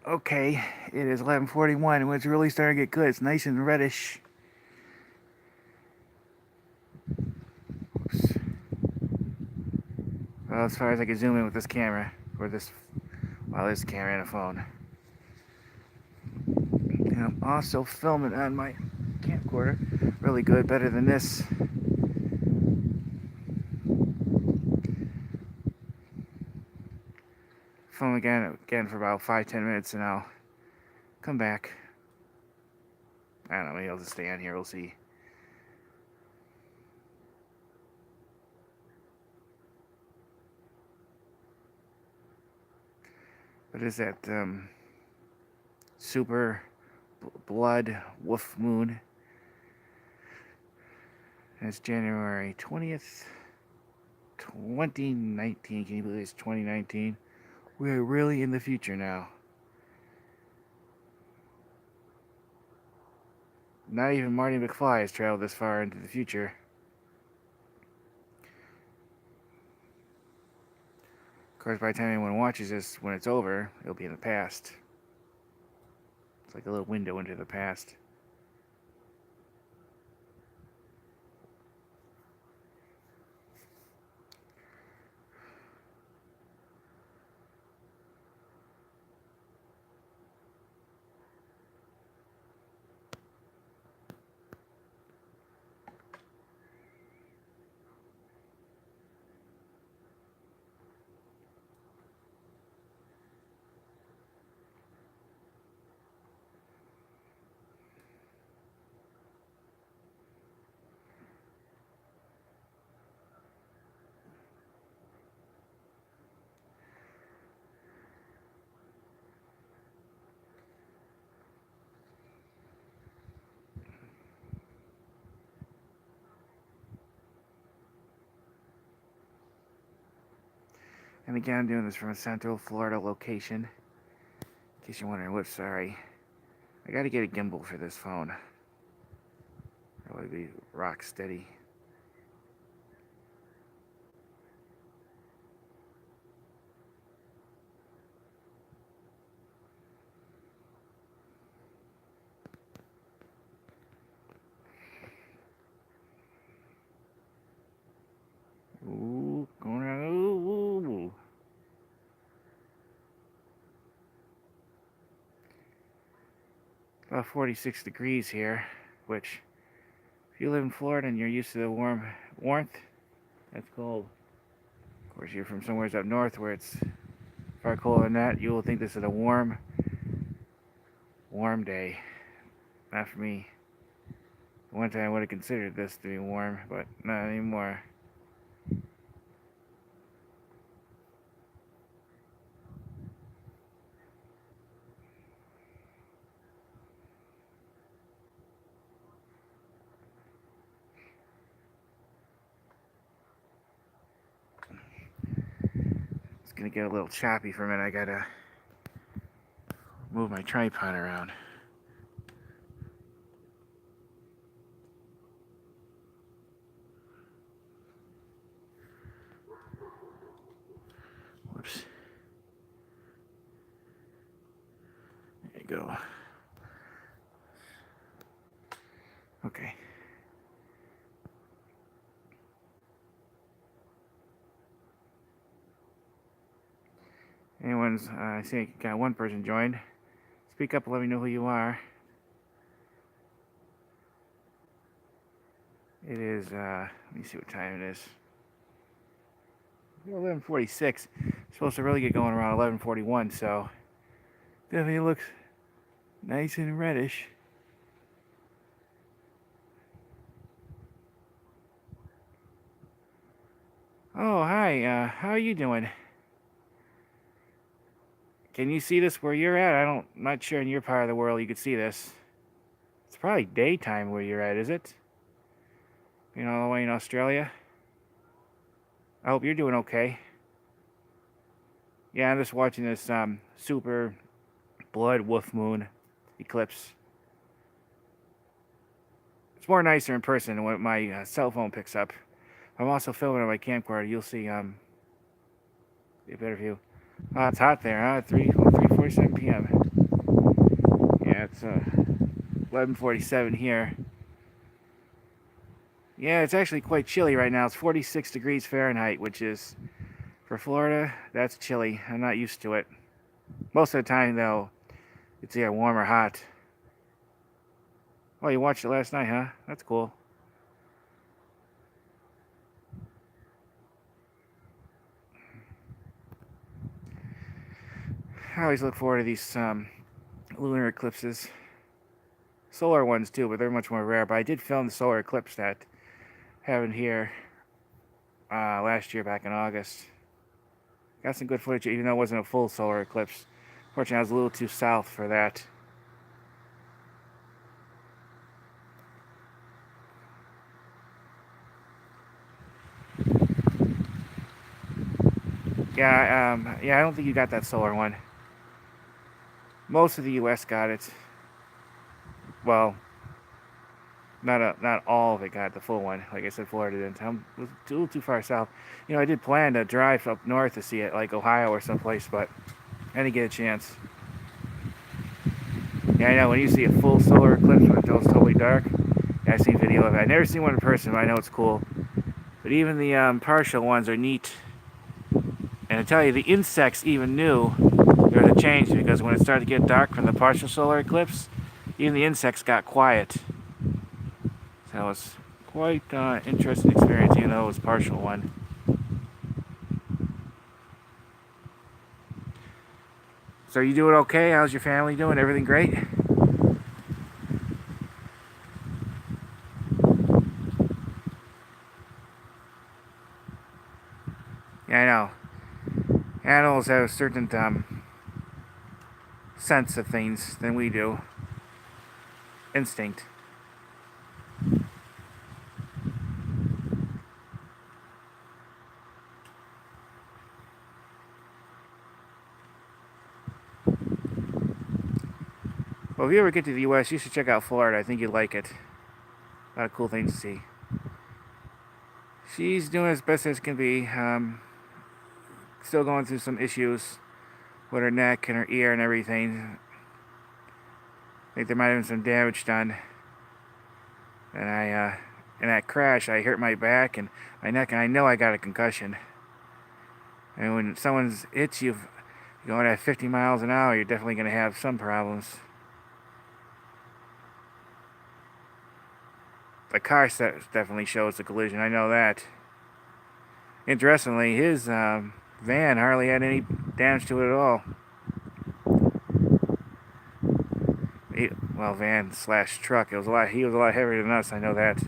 Okay, it is 11:41 and it's really starting to get good. It's nice and reddish. Oops. Well, as far as I can zoom in with this camera, or this, well, this camera and a phone. And I'm also filming on my camcorder. Really good, better than this. Film again for about 5-10 minutes and I'll come back. I don't know, maybe I'll just stay on here, we'll see. What is that? Super blood wolf moon. And it's January 20th, 2019. Can you believe it's 2019? We're really in the future now. Not even Marty McFly has traveled this far into the future. Of course, by the time anyone watches this, when it's over, it'll be in the past. It's like a little window into the past. And again, I'm doing this from a Central Florida location. In case you're wondering, whoops, sorry. I gotta get a gimbal for this phone. That would be rock steady. Ooh, going around. Ooh. About 46 degrees here, which, if you live in Florida and you're used to the warmth, that's cold. Of course, you're from somewhere up north where it's far colder than that. You will think this is a warm day. Not for me. One time I would have considered this to be warm, but not anymore. It's gonna get a little choppy for a minute. I gotta move my tripod around. Whoops. There you go. Okay. I see I got one person joined. Speak up and let me know who you are. It is, let me see what time it is. 11:46. Supposed to really get going around 11:41, so definitely looks nice and reddish. Oh, hi. How are you doing? Can you see this where you're at? I'm not sure in your part of the world you could see this. It's probably daytime where you're at, is it? Being all the way in Australia? I hope you're doing okay. Yeah, I'm just watching this super blood wolf moon eclipse. It's more nicer in person than what my cell phone picks up. I'm also filming on my camcorder. You'll see a better view. Oh, it's hot there, huh? 3:47 p.m. So 11:47 here. Yeah, it's actually quite chilly right now. It's 46 degrees Fahrenheit, which is, for Florida, that's chilly. I'm not used to it. Most of the time, though, it's either warm or hot. Oh, you watched it last night, huh? That's cool. I always look forward to these lunar eclipses. Solar ones, too, but they're much more rare. But I did film the solar eclipse that happened here last year, back in August. Got some good footage, even though it wasn't a full solar eclipse. Fortunately, I was a little too south for that. Yeah, I don't think you got that solar one. Most of the U.S. got it. Well, not all of it got the full one. Like I said, Florida didn't. I was a little too far south. You know, I did plan to drive up north to see it, like Ohio or someplace, but I didn't get a chance. Yeah, I know. When you see a full solar eclipse when it goes totally dark, yeah, I've seen video of it. I've never seen one in person, but I know it's cool. But even the partial ones are neat. And I tell you, the insects even knew there was a change, because when it started to get dark from the partial solar eclipse, even the insects got quiet. So it was quite interesting experience, even though it was a partial one. So you doing okay? How's your family doing? Everything great? Yeah, I know. Animals have a certain sense of things than we do. Instinct. Well, if you ever get to the U.S., you should check out Florida. I think you'd like it. A lot of cool things to see. She's doing as best as can be. Still going through some issues with her neck and her ear and everything. I think there might have been some damage done. And in that crash, I hurt my back and my neck, and I know I got a concussion. And when someone hits you going at 50 miles an hour, you're definitely going to have some problems. The car definitely shows the collision, I know that. Interestingly, his van hardly had any damage to it at all. Well, van slash truck. He was a lot heavier than us, I know that.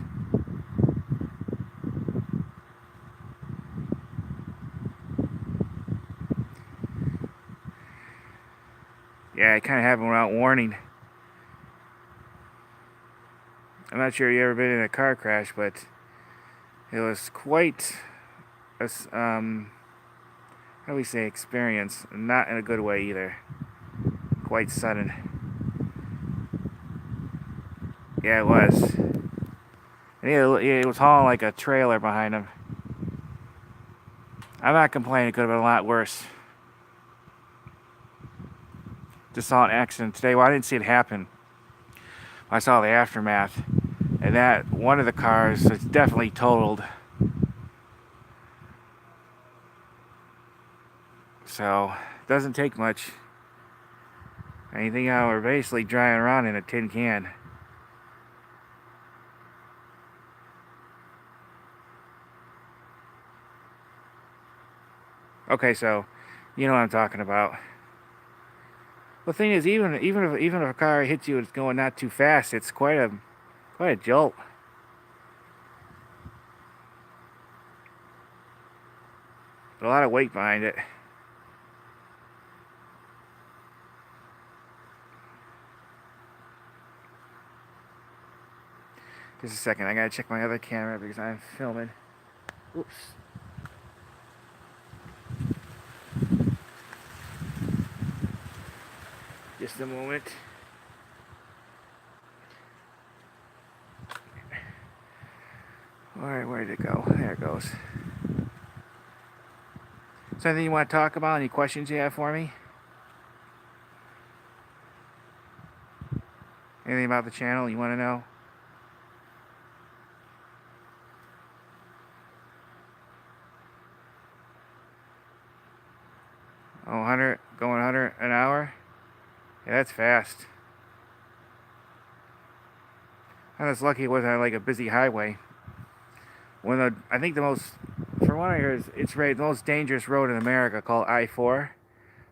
Yeah, it kind of happened without warning. I'm not sure if you ever been in a car crash, but it was quite a, how do we say, experience. Not in a good way either. Quite sudden. Yeah, it was. And it was hauling like a trailer behind him. I'm not complaining. It could have been a lot worse. Just saw an accident today. Well, I didn't see it happen. I saw the aftermath. And that one of the cars is definitely totaled. So, it doesn't take much. Anything out, we're basically driving around in a tin can. Okay, so you know what I'm talking about. The thing is, even if a car hits you, it's going not too fast. It's quite a jolt. A lot of weight behind it. Just a second, I gotta check my other camera because I'm filming. Oops. Just a moment. Alright, where did it go? There it goes. Is there anything you want to talk about? Any questions you have for me? Anything about the channel you want to know? Oh, 100, going 100 an hour? Yeah, that's fast. I was lucky it wasn't on like a busy highway. I think the most, from what I heard, it's the most dangerous road in America called I-4.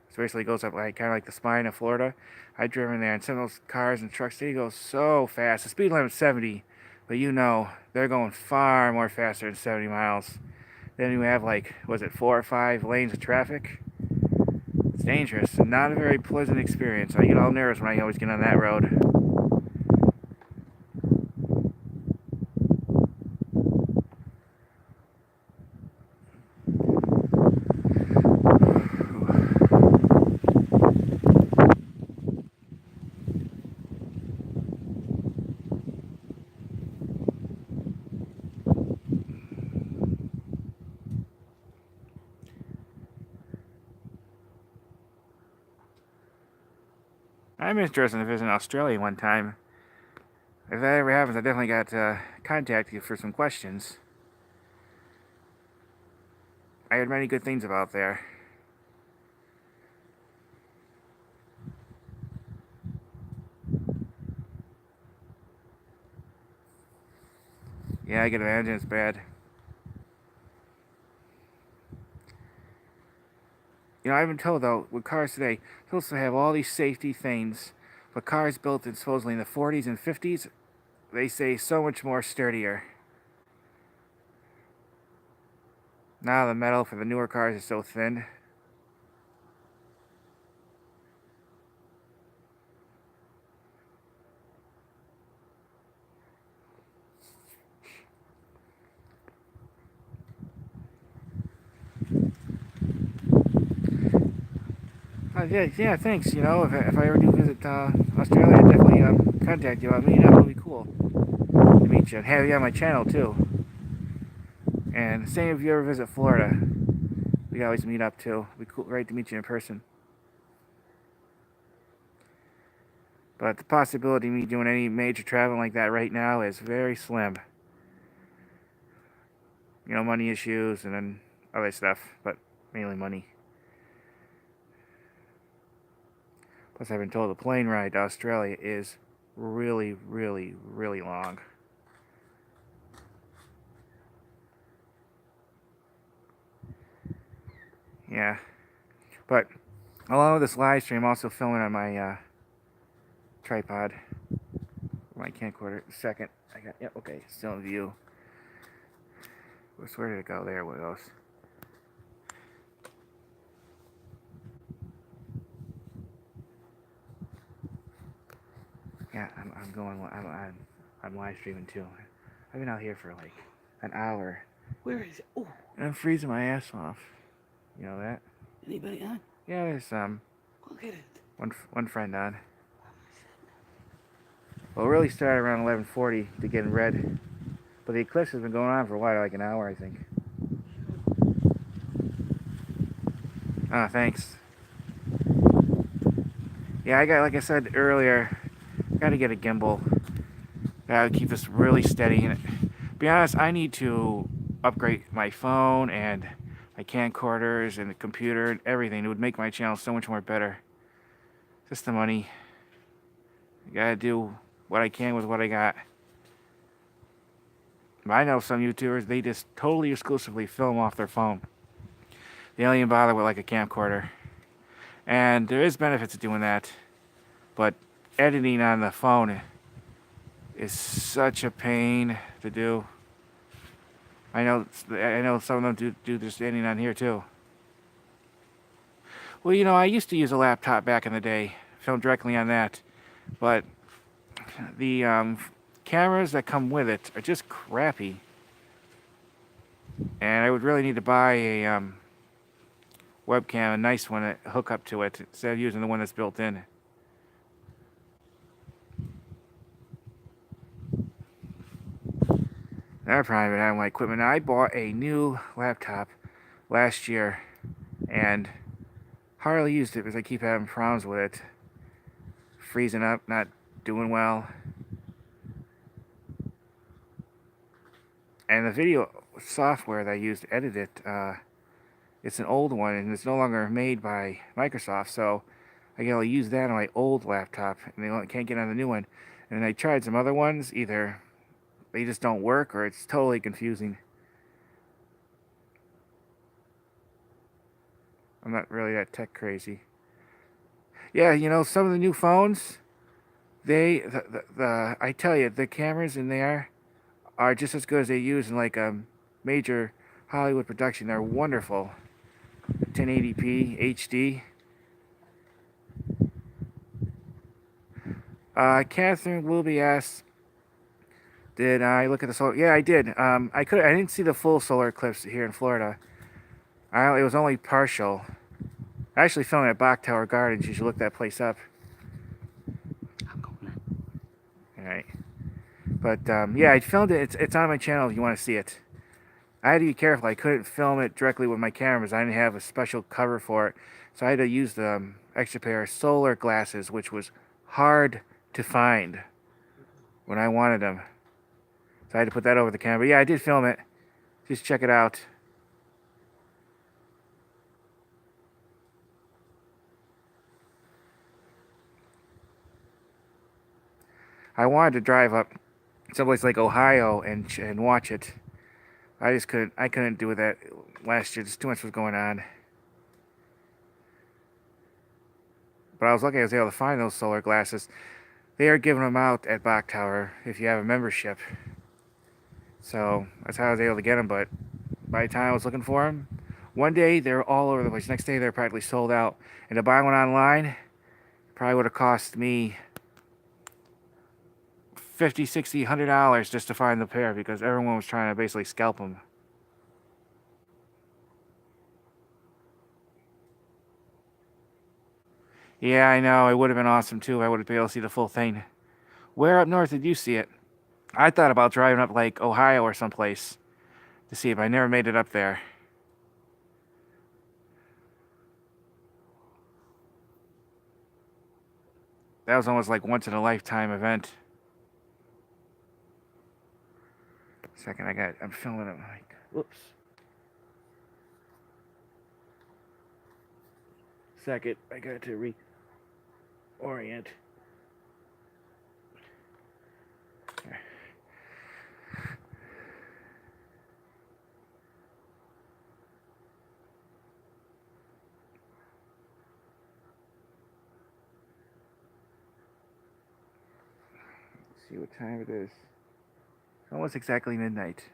So basically it goes up like kind of like the spine of Florida. I've driven there, and some of those cars and trucks, they go so fast. The speed limit's 70, but you know they're going far more faster than 70 miles. Then you have like, was it 4 or 5 lanes of traffic? It's dangerous and not a very pleasant experience. I get all nervous when I always get on that road. I'm interested in visiting Australia one time. If that ever happens, I definitely got to contact you for some questions. I heard many good things about there. Yeah, I can imagine it's bad. You know, I've been told though, with cars today, supposed to have all these safety things, but cars built in supposedly in the 40s and 50s, they say so much more sturdier. Now the metal for the newer cars is so thin. Yeah, thanks. You know, if I ever do visit Australia, I'd definitely contact you. I mean, that would be cool to meet you and have you on my channel too. And same if you ever visit Florida, we always meet up too. It'd be cool, great to meet you in person. But the possibility of me doing any major traveling like that right now is very slim. You know, money issues and then other stuff, but mainly money. Plus, I've been told the plane ride to Australia is really, really, really long. Yeah. But along with this live stream, I'm also filming on my tripod. My camcorder. Second. Yep, okay. Still in view. Where did it go? There it goes. Yeah, I'm going. I'm live streaming too. I've been out here for like an hour. Where is it? Oh, And I'm freezing my ass off. You know that? anybody on? Yeah, there's Look at it. one friend on. Well, it really started around 11:40 to get in red, but the eclipse has been going on for a while, like an hour, I think. Ah, thanks. Yeah, like I said earlier, got to get a gimbal. Got to keep this really steady. And to be honest, I need to upgrade my phone and my camcorders and the computer and everything. It would make my channel so much more better. Just the money. I gotta do what I can with what I got. But I know some YouTubers, they just totally exclusively film off their phone. They don't even bother with like a camcorder. And there is benefits to doing that. But editing on the phone is such a pain to do. I know some of them do this editing on here too. Well, you know, I used to use a laptop back in the day, film directly on that, but the cameras that come with it are just crappy, and I would really need to buy a webcam, a nice one, to hook up to it instead of using the one that's built in. Another problem with having my equipment. Now, I bought a new laptop last year and hardly used it because I keep having problems with it freezing up, not doing well. And the video software that I used to edit it, it's an old one and it's no longer made by Microsoft, so I can only use that on my old laptop and they can't get on the new one. And I tried some other ones, either they just don't work or it's totally confusing. I'm not really that tech crazy. Yeah, you know, some of the new phones, I tell you, the cameras in there are just as good as they use in like a major Hollywood production. They're wonderful. 1080p HD. Catherine Wilby asks, "Did I look at the solar?" Yeah, I did. I didn't see the full solar eclipse here in Florida. It was only partial. I actually filmed at Bach Tower Gardens. You should look that place up. I'm going in. All right. But yeah, I filmed it. It's on my channel if you want to see it. I had to be careful. I couldn't film it directly with my cameras. I didn't have a special cover for it, so I had to use the extra pair of solar glasses, which was hard to find when I wanted them. So I had to put that over the camera. But yeah, I did film it. Just check it out. I wanted to drive up someplace like Ohio and watch it. I just couldn't. I couldn't do that last year. Just too much was going on. But I was lucky I was able to find those solar glasses. They are giving them out at Bach Tower if you have a membership. So that's how I was able to get them. But by the time I was looking for them, one day they were all over the place. Next day they're practically sold out. And to buy one online probably would have cost me $50, $60, $100 just to find the pair because everyone was trying to basically scalp them. Yeah, I know. It would have been awesome too. I would have been able to see the full thing. Where up north did you see it? I thought about driving up like Ohio or someplace to see it, but I never made it up there. That was almost like once in a lifetime event. Second, I'm filming it like, whoops. Second, I got to reorient. Let's see what time it is. It's almost exactly midnight.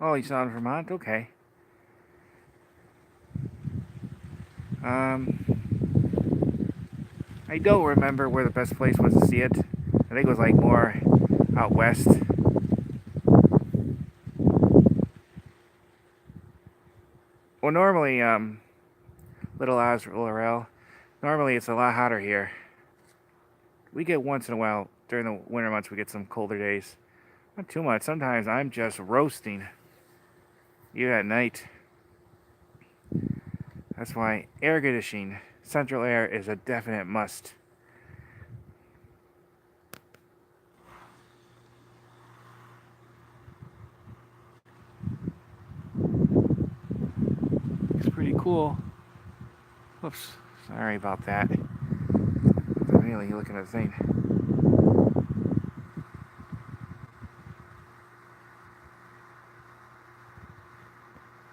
Oh, you saw in Vermont? Okay. I don't remember where the best place was to see it. I think it was like more out west. Well, normally, Little Oz or Laurel, normally it's a lot hotter here. We get once in a while, during the winter months, we get some colder days. Not too much. Sometimes I'm just roasting. Even at night. That's why air conditioning, central air, is a definite must. It's pretty cool. Whoops. Sorry about that. I'm really looking at the thing.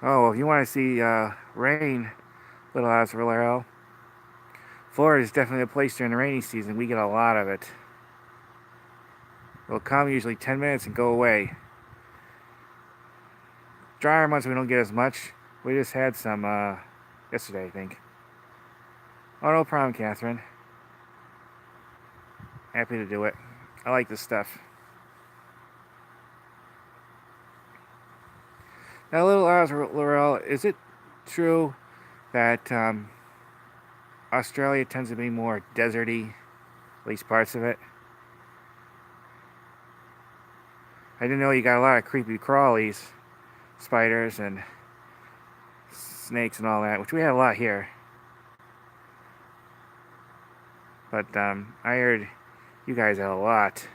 Oh, if you want to see rain, Little House of Valero, Florida is definitely a place during the rainy season. We get a lot of it. It'll come usually 10 minutes and go away. Drier months we don't get as much. We just had some, Yesterday, I think. Oh, no problem, Catherine. Happy to do it. I like this stuff. Now, little Oz Laurel, is it true that Australia tends to be more deserty, at least parts of it? I didn't know you got a lot of creepy crawlies, spiders and snakes and all that, which we have a lot here. But I heard you guys have a lot.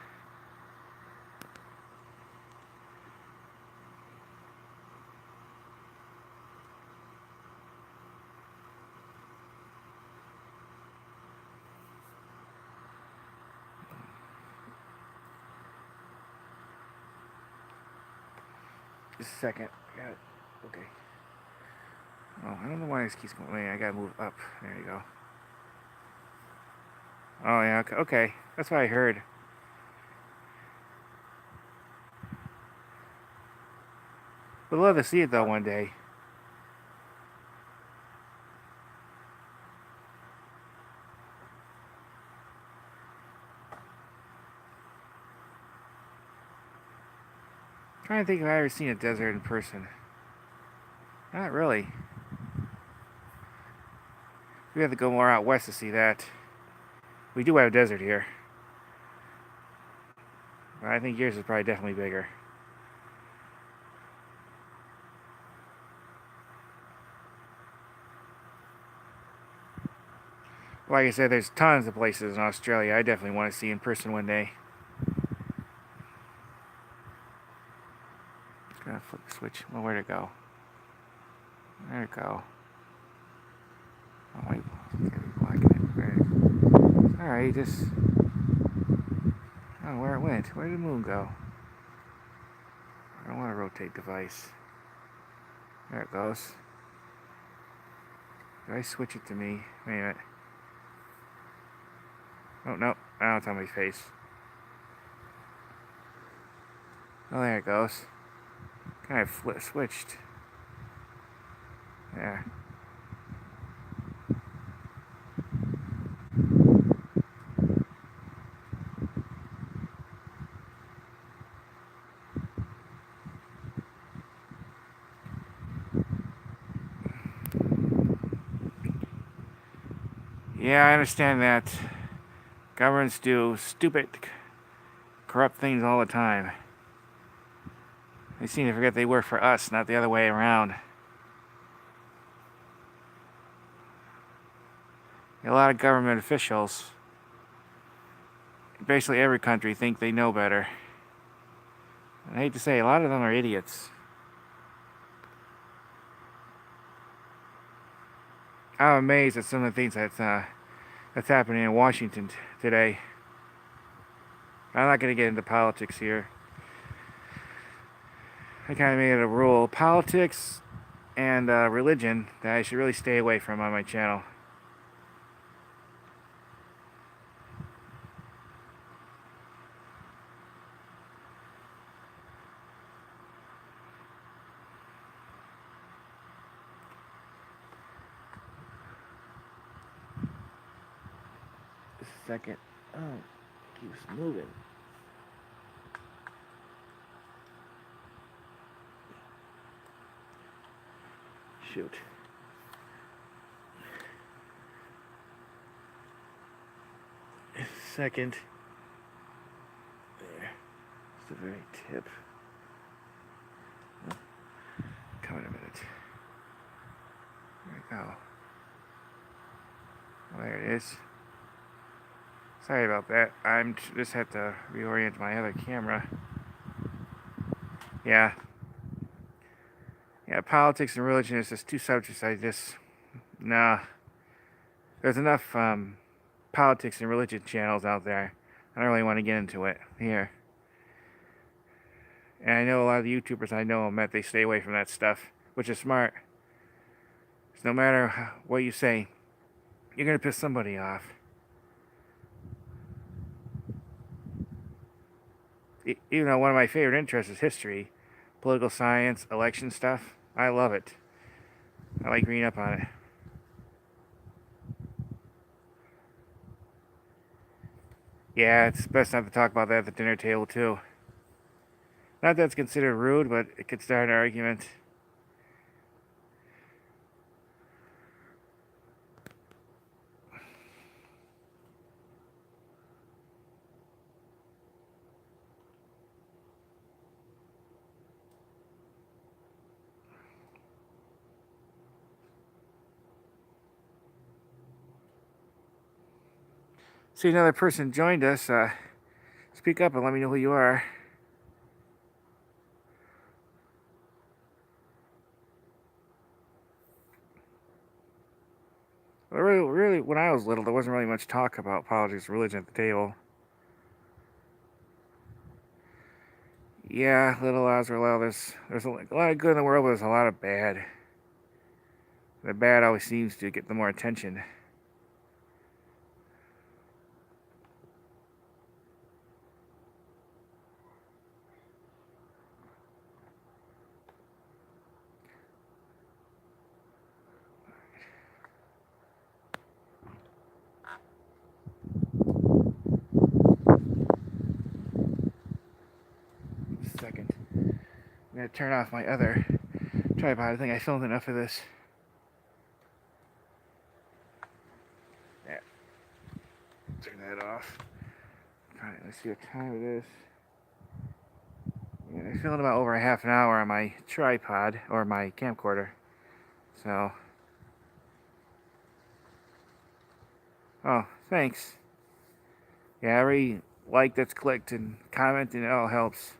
Just a second. Got it. Okay. Oh, I don't know why this keeps going. Wait, I gotta move up. There you go. Oh, yeah, okay. That's what I heard. Would love to see it, though, one day. I'm trying to think if I've ever seen a desert in person. Not really. We have to go more out west to see that. We do have a desert here. But I think yours is probably definitely bigger. Like I said, there's tons of places in Australia I definitely want to see in person one day. Gonna flip the switch. Well, where'd it go? There it go. Oh wait, it's gonna be blocking it. Alright, just. I don't know where it went. Where did the moon go? I don't want to rotate device. There it goes. Did I switch it to me? Wait a minute. Oh, no. Now it's on my face. Oh, there it goes. Kind of switched. There. Yeah, I understand that. Governments do stupid, corrupt things all the time. They seem to forget they work for us, not the other way around. A lot of government officials, basically every country, think they know better. And I hate to say, a lot of them are idiots. I'm amazed at some of the things that's happening in Washington today. I'm not going to get into politics here. I kind of made it a rule. Politics and religion that I should really stay away from on my channel. Just a second. Oh, it keeps moving. Shoot. Second. There. It's the very tip. Oh. Come in a minute. There we go. Well, there it is. Sorry about that. I'm just had to reorient my other camera. Yeah. Yeah, politics and religion is just two subjects nah. There's enough politics and religion channels out there. I don't really want to get into it here. And I know a lot of the YouTubers I know that they stay away from that stuff, which is smart. So no matter what you say, you're going to piss somebody off. Even though one of my favorite interests is history, political science, election stuff, I love it. I like reading up on it. Yeah, it's best not to talk about that at the dinner table, too. Not that it's considered rude, but it could start an argument. See, another person joined us. Speak up and let me know who you are. Well, really, when I was little, there wasn't really much talk about politics or religion at the table. Yeah, little Oswald, well, there's a lot of good in the world, but there's a lot of bad. The bad always seems to get the more attention. Just a second. I'm gonna turn off my other tripod. I think I filmed enough of this. Yeah. Turn that off. Alright, let's see what time it is. Yeah, I filmed about over a half an hour on my tripod, or my camcorder. So. Oh, thanks. Yeah, every like that's clicked and comment, and it all helps.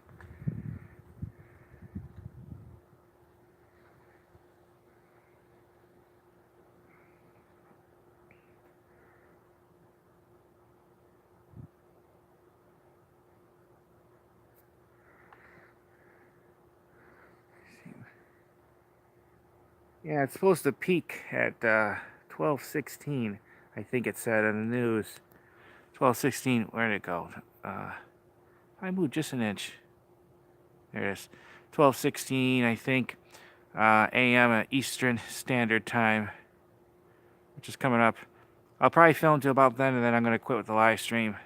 Yeah, it's supposed to peak at 12:16. I think it said on the news. 12:16. Where did it go? I moved just an inch. There it is. 12:16. I think a.m. at Eastern Standard Time, which is coming up. I'll probably film till about then, and then I'm gonna quit with the live stream.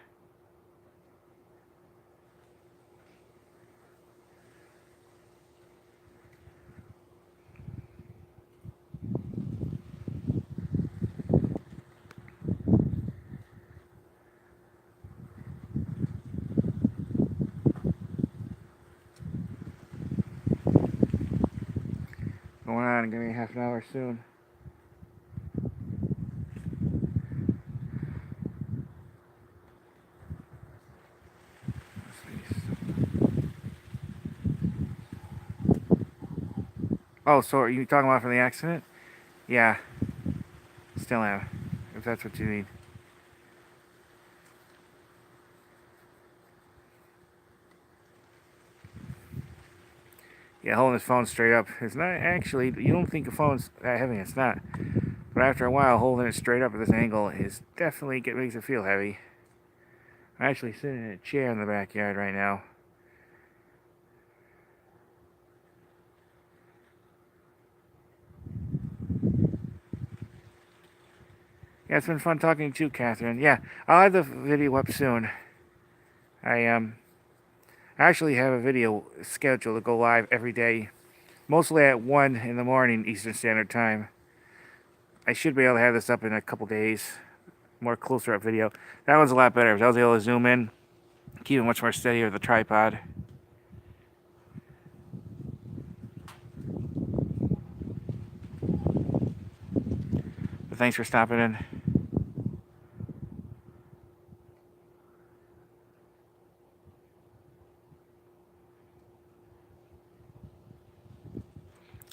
Going on, give me half an hour soon. Oh, so are you talking about from the accident? Yeah, still am, if that's what you need. Yeah, holding his phone straight up. It's not actually, you don't think a phone's that heavy, it's not. But after a while, holding it straight up at this angle is definitely makes it feel heavy. I'm actually sitting in a chair in the backyard right now. Yeah, it's been fun talking to you, Catherine. Yeah, I'll have the video up soon. I actually have a video scheduled to go live every day, mostly at 1 in the morning Eastern Standard Time. I should be able to have this up in a couple days. More closer up video. That one's a lot better. I was able to zoom in, keep it much more steady with the tripod. But thanks for stopping in.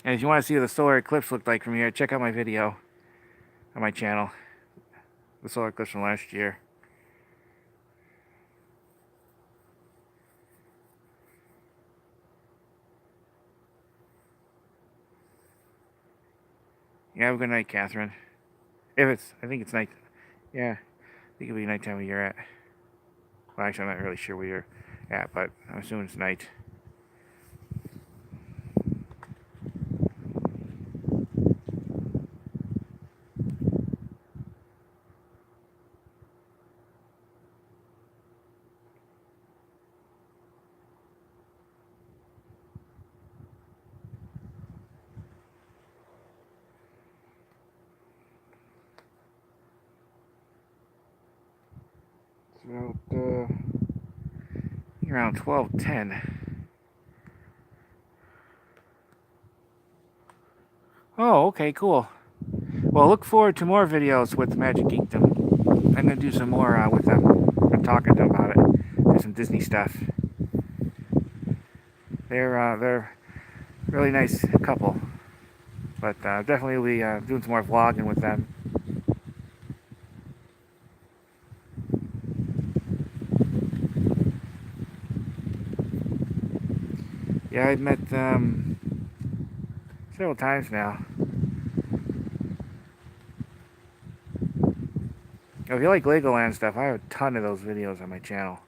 And if you want to see what the solar eclipse looked like from here, check out my video on my channel. The solar eclipse from last year. Yeah, have a good night, Catherine. I think it's night. Yeah, I think it'll be nighttime where you're at. Well, actually, I'm not really sure where you're at, but I'm assuming it's night. It's about around 12:10. Oh, okay, cool. Well, look forward to more videos with Magic Geekdom. I'm gonna do some more with them. I'm talking to them about it. Do some Disney stuff. They're really nice couple, but definitely we'll be doing some more vlogging with them. Yeah, I've met them several times now. If you like Legoland stuff, I have a ton of those videos on my channel.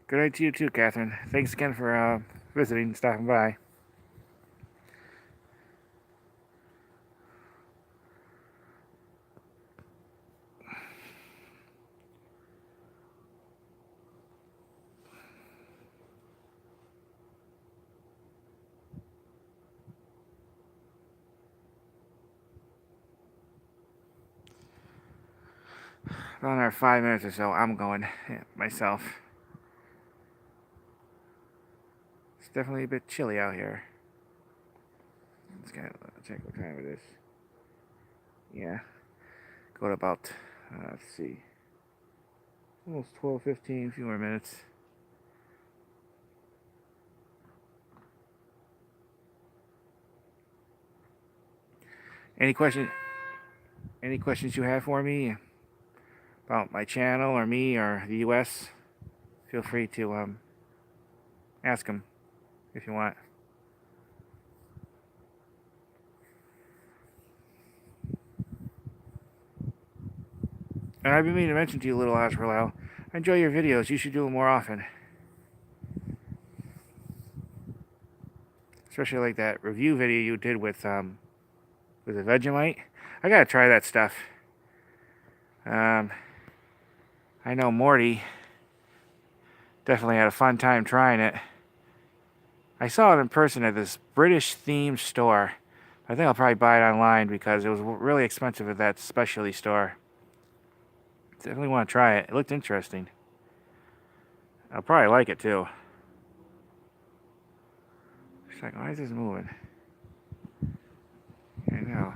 Good night to you too, Catherine. Thanks again for visiting and stopping by. About another 5 minutes or so, I'm going myself. It's definitely a bit chilly out here. Let's check what time it is. Yeah, go to about, let's see, almost 12:15, a few more minutes. Any questions you have for me about my channel or me or the U.S., feel free to ask them if you want. And I've been meaning to mention to you, little Azrael, I enjoy your videos. You should do them more often. Especially like that review video you did with the Vegemite. I gotta try that stuff. I know Morty definitely had a fun time trying it. I saw it in person at this British themed store. I think I'll probably buy it online because it was really expensive at that specialty store. Definitely want to try it. It looked interesting. I'll probably like it too. It's like, why is this moving? I know.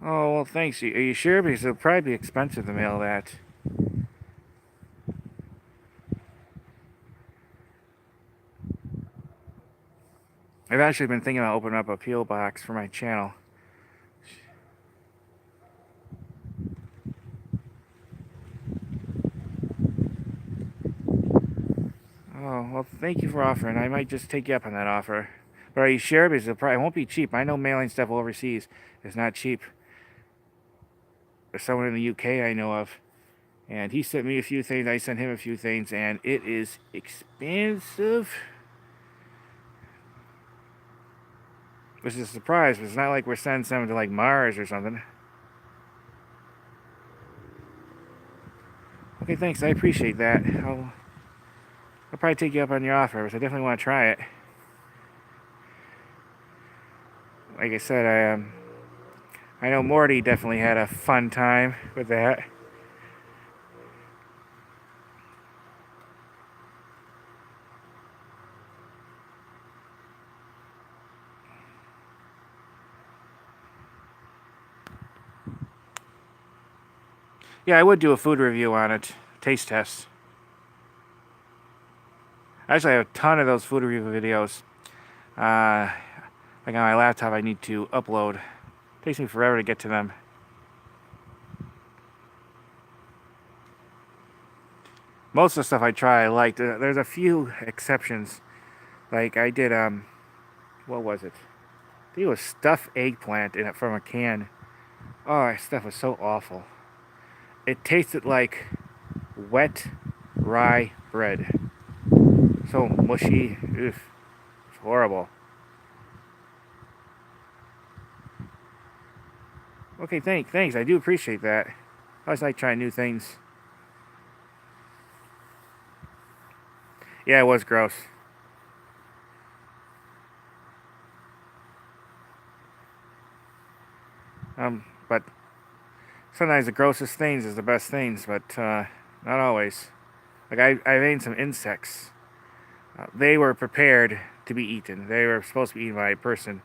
Oh, well, thanks. Are you sure? Because it'll probably be expensive to mail that. I've actually been thinking about opening up a P.O. box for my channel. Oh, well, thank you for offering. I might just take you up on that offer. But are you sure? Because it won't be cheap. I know mailing stuff overseas is not cheap. There's someone in the UK I know of, and he sent me a few things. I sent him a few things, and it is expensive. Which is a surprise, but it's not like we're sending something to like Mars or something. Okay, thanks. I appreciate that. I'll probably take you up on your offer, because I definitely want to try it. Like I said, I know Morty definitely had a fun time with that. Yeah, I would do a food review on it. Taste test. I actually have a ton of those food review videos. Like on my laptop, I need to upload. It takes me forever to get to them. Most of the stuff I try, I liked. There's a few exceptions. Like I did, what was it? I think it was stuffed eggplant in it from a can. Oh, that stuff was so awful. It tasted like wet rye bread. So mushy. Oof. It's horrible. Okay, thanks. I do appreciate that. I always like trying new things. Yeah, it was gross. But sometimes the grossest things is the best things, but not always. Like I've eaten some insects. They were prepared to be eaten. They were supposed to be eaten by a person.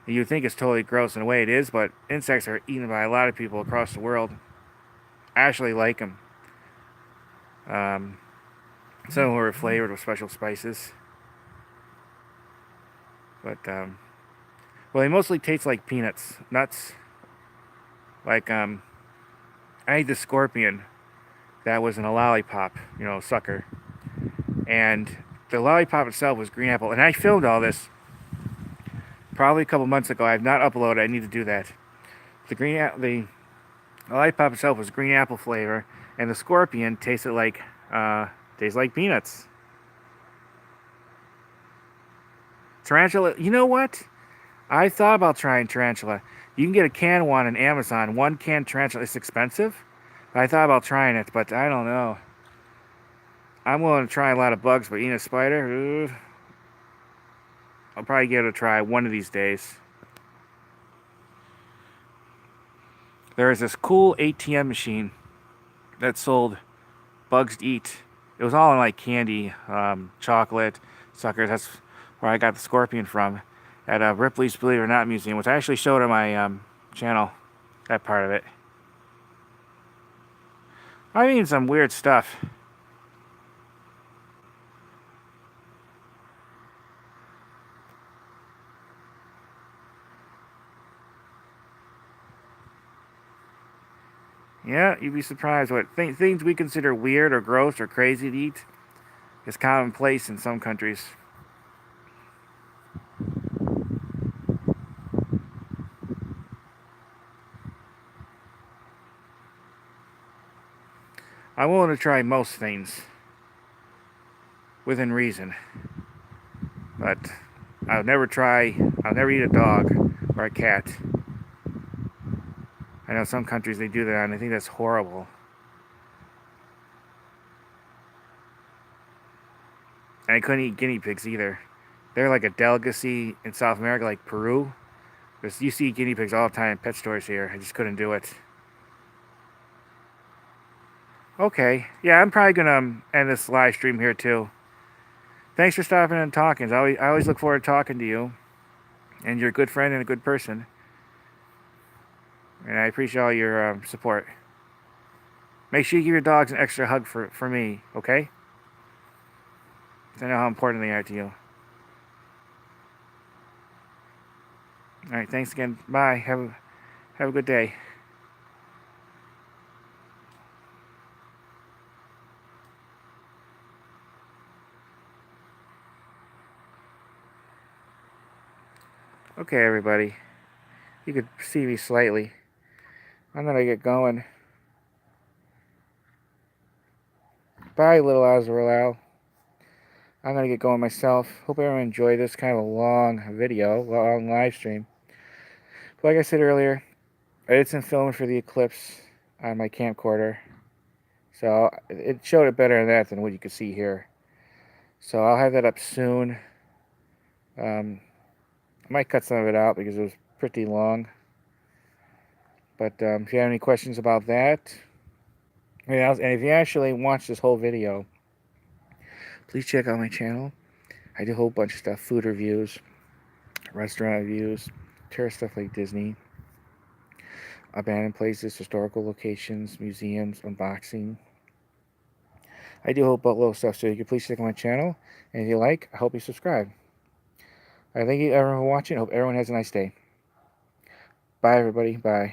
And you think it's totally gross in a way it is, but insects are eaten by a lot of people across the world. I actually like them. Some of them were flavored with special spices. But, well, they mostly taste like peanuts, nuts. Like, I ate the scorpion that was in a lollipop, sucker. And the lollipop itself was green apple. And I filmed all this probably a couple months ago. I have not uploaded. I need to do that. The lollipop itself was green apple flavor, and the scorpion tasted like peanuts. Tarantula. You know what? I thought about trying tarantula. You can get a canned one on Amazon. One canned tarantula. It's expensive. I thought about trying it, but I don't know. I'm willing to try a lot of bugs, but eating a spider, I'll probably give it a try one of these days. There is this cool ATM machine that sold bugs to eat. It was all in like candy, chocolate, suckers. That's where I got the scorpion from, at Ripley's Believe It or Not Museum, which I actually showed on my channel, that part of it. I've eaten some weird stuff. Yeah, you'd be surprised what things we consider weird or gross or crazy to eat is commonplace in some countries. I'm willing to try most things within reason, but I'll never eat a dog or a cat. I know some countries they do that, and I think that's horrible. And I couldn't eat guinea pigs either. They're like a delicacy in South America, like Peru. Because you see guinea pigs all the time in pet stores here. I just couldn't do it. Okay, yeah, I'm probably gonna end this live stream here too. Thanks for stopping and talking. I always look forward to talking to you. And you're a good friend and a good person. And I appreciate all your support. Make sure you give your dogs an extra hug for me, okay? Because I know how important they are to you. Alright, thanks again. Bye. Have a good day. Okay, everybody. You could see me slightly. I'm gonna get going. Bye, little Azrael. I'm gonna get going myself. Hope everyone enjoyed this kind of a long video, long live stream. But like I said earlier, I did some filming for the eclipse on my camcorder. So it showed it better in that than what you could see here. So I'll have that up soon. I might cut some of it out because it was pretty long. But if you have any questions about that, and if you actually watch this whole video, please check out my channel. I do a whole bunch of stuff: food reviews, restaurant reviews, tourist stuff like Disney, abandoned places, historical locations, museums, unboxing. I do a whole boatload of stuff, so you can please check out my channel. And if you like, I hope you subscribe. I thank you everyone for watching. I hope everyone has a nice day. Bye, everybody. Bye.